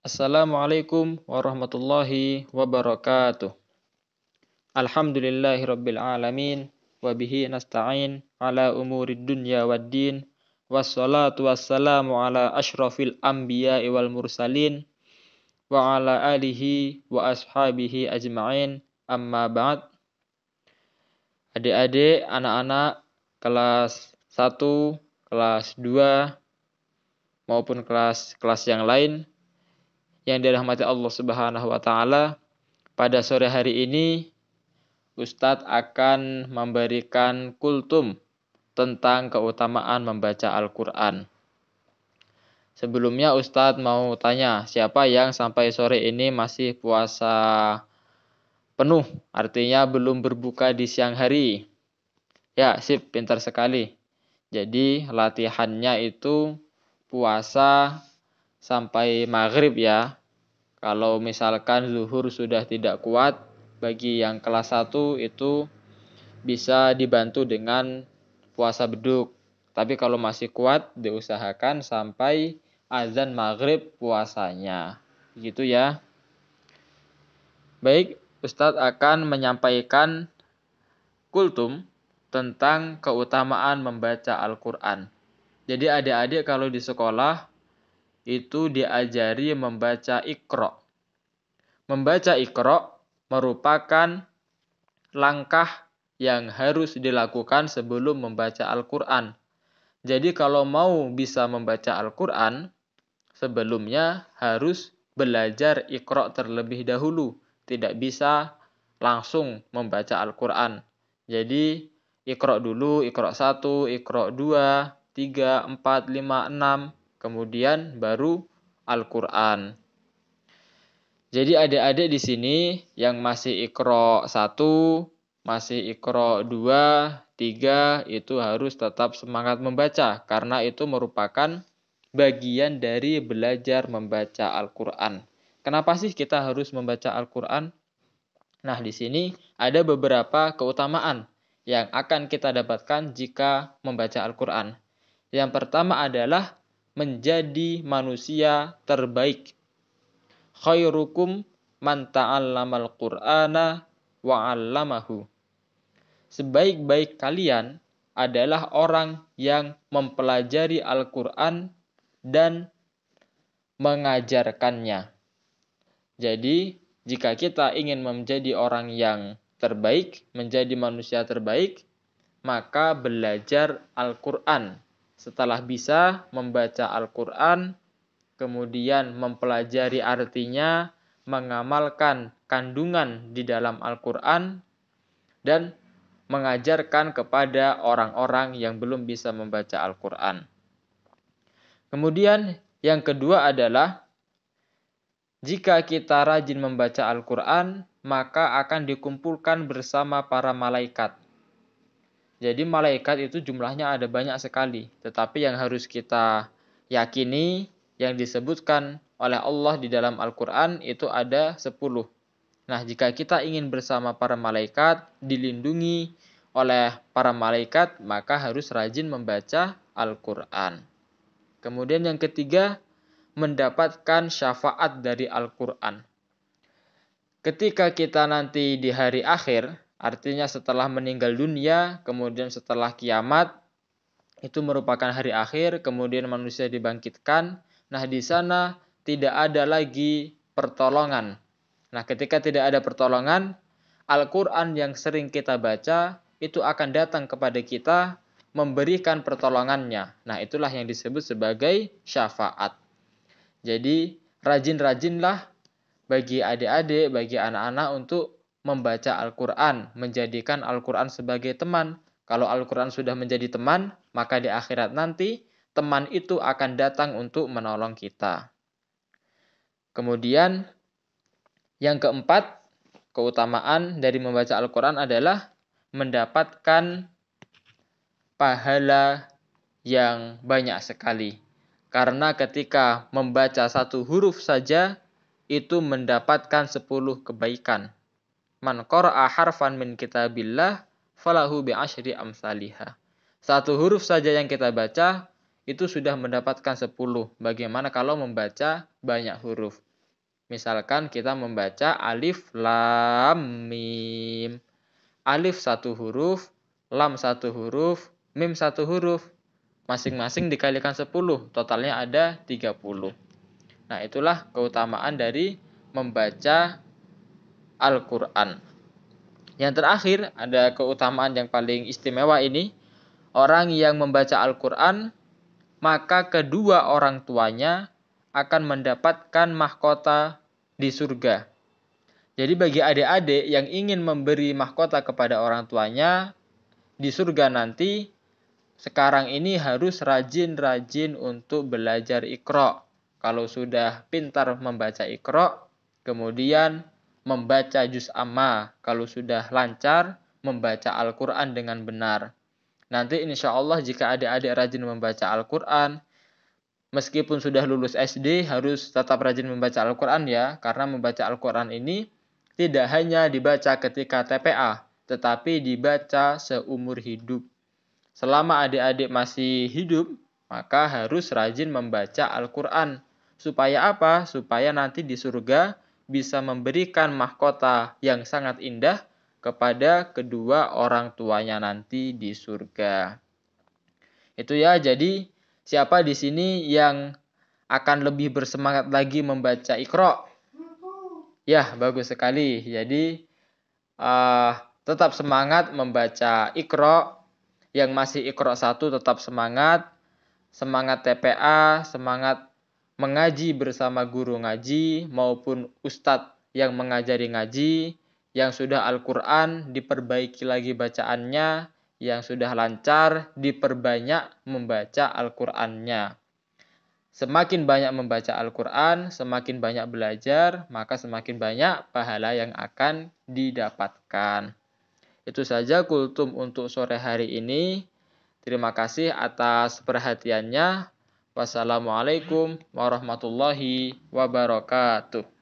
Assalamualaikum warahmatullahi wabarakatuh. Alhamdulillahirabbil alamin wa bihi nasta'in ala umurid dunya waddin. Wassalatu wassalamu ala asyrafil anbiya'i wal mursalin wa ala alihi wa ashabihi ajma'in. Amma ba'd. Adik-adik, anak-anak kelas 1, kelas 2 maupun kelas yang lain yang dirahmati Allah Subhanahu wa taala, pada sore hari ini Ustadz akan memberikan kultum tentang keutamaan membaca Al-Qur'an. Sebelumnya Ustadz mau tanya, siapa yang sampai sore ini masih puasa penuh, artinya belum berbuka di siang hari? Ya, sip, pintar sekali. Jadi latihannya itu puasa sampai maghrib ya. Kalau misalkan zuhur sudah tidak kuat, bagi yang kelas 1 itu bisa dibantu dengan puasa beduk. Tapi kalau masih kuat, diusahakan sampai azan maghrib puasanya. Gitu ya. Baik, Ustadz akan menyampaikan kultum tentang keutamaan membaca Al-Qur'an. Jadi adik-adik kalau di sekolah itu diajari membaca Iqra. Membaca Iqra merupakan langkah yang harus dilakukan sebelum membaca Al-Qur'an. Jadi kalau mau bisa membaca Al-Qur'an, sebelumnya harus belajar Iqra terlebih dahulu. Tidak bisa langsung membaca Al-Qur'an. Jadi Iqra dulu, Iqra 1, Iqra 2, 3, 4, 5, 6, kemudian baru Al-Qur'an. Jadi adik-adik di sini yang masih Iqra 1, masih Iqra 2, 3 itu harus tetap semangat membaca karena itu merupakan bagian dari belajar membaca Al-Qur'an. Kenapa sih kita harus membaca Al-Qur'an? Nah, di sini ada beberapa keutamaan yang akan kita dapatkan jika membaca Al-Qur'an. Yang pertama adalah menjadi manusia terbaik. Khairukum man ta'allamal Qur'ana wa 'allamahu. Sebaik-baik kalian adalah orang yang mempelajari Al-Qur'an dan mengajarkannya. Jadi, jika kita ingin menjadi orang yang terbaik, menjadi manusia terbaik, maka belajar Al-Qur'an. Setelah bisa membaca Al-Qur'an, kemudian mempelajari artinya, mengamalkan kandungan di dalam Al-Qur'an, dan mengajarkan kepada orang-orang yang belum bisa membaca Al-Qur'an. Kemudian yang kedua adalah jika kita rajin membaca Al-Qur'an, maka akan dikumpulkan bersama para malaikat. Jadi malaikat itu jumlahnya ada banyak sekali, tetapi yang harus kita yakini yang disebutkan oleh Allah di dalam Al-Qur'an itu ada 10. Nah, jika kita ingin bersama para malaikat, dilindungi oleh para malaikat, maka harus rajin membaca Al-Qur'an. Kemudian yang ketiga, mendapatkan syafaat dari Al-Qur'an. Ketika kita nanti di hari akhir, artinya setelah meninggal dunia, kemudian setelah kiamat, itu merupakan hari akhir, kemudian manusia dibangkitkan. Nah, di sana tidak ada lagi pertolongan. Nah, ketika tidak ada pertolongan, Al-Qur'an yang sering kita baca itu akan datang kepada kita memberikan pertolongannya. Nah, itulah yang disebut sebagai syafaat. Jadi, rajin-rajinlah bagi adik-adik, bagi anak-anak untuk membaca Al-Qur'an, menjadikan Al-Qur'an sebagai teman. Kalau Al-Qur'an sudah menjadi teman, maka di akhirat nanti teman itu akan datang untuk menolong kita. Kemudian yang keempat, keutamaan dari membaca Al-Qur'an adalah mendapatkan pahala yang banyak sekali. Karena ketika membaca satu huruf saja, itu mendapatkan 10 kebaikan. Man qara'a harfan min kitabillah falahu bi'asyri amsalihah. Satu huruf saja yang kita baca itu sudah mendapatkan 10. Bagaimana kalau membaca banyak huruf? Misalkan kita membaca alif, lam, mim. Alif 1 huruf, lam 1 huruf, mim 1 huruf. Masing-masing dikalikan 10, totalnya ada 30. Nah, itulah keutamaan dari membaca Al-Quran. Yang terakhir, ada keutamaan yang paling istimewa ini. Orang yang membaca Al-Quran, maka kedua orang tuanya akan mendapatkan mahkota di surga. Jadi bagi adik-adik yang ingin memberi mahkota kepada orang tuanya di surga nanti, sekarang ini harus rajin-rajin untuk belajar Iqra. Kalau sudah pintar membaca Iqra, kemudian membaca juz amma. Kalau sudah lancar, membaca Al-Quran dengan benar. Nanti insya Allah jika adik-adik rajin membaca Al-Quran, meskipun sudah lulus SD, harus tetap rajin membaca Al-Quran ya. Karena membaca Al-Quran ini tidak hanya dibaca ketika TPA, tetapi dibaca seumur hidup. Selama adik-adik masih hidup, maka harus rajin membaca Al-Quran. Supaya apa? Supaya nanti di surga bisa memberikan mahkota yang sangat indah kepada kedua orang tuanya nanti di surga. Itu ya, jadi siapa di sini yang akan lebih bersemangat lagi membaca Iqra? Ya, bagus sekali. Jadi tetap semangat membaca Iqra. Yang masih Iqra 1 tetap semangat. Semangat TPA, semangat mengaji bersama guru ngaji maupun ustadz yang mengajari ngaji. Yang sudah Al-Quran diperbaiki lagi bacaannya. Yang sudah lancar diperbanyak membaca Al-Qurannya. Semakin banyak membaca Al-Quran, semakin banyak belajar, maka semakin banyak pahala yang akan didapatkan. Itu saja kultum untuk sore hari ini. Terima kasih atas perhatiannya. Wassalamualaikum warahmatullahi wabarakatuh.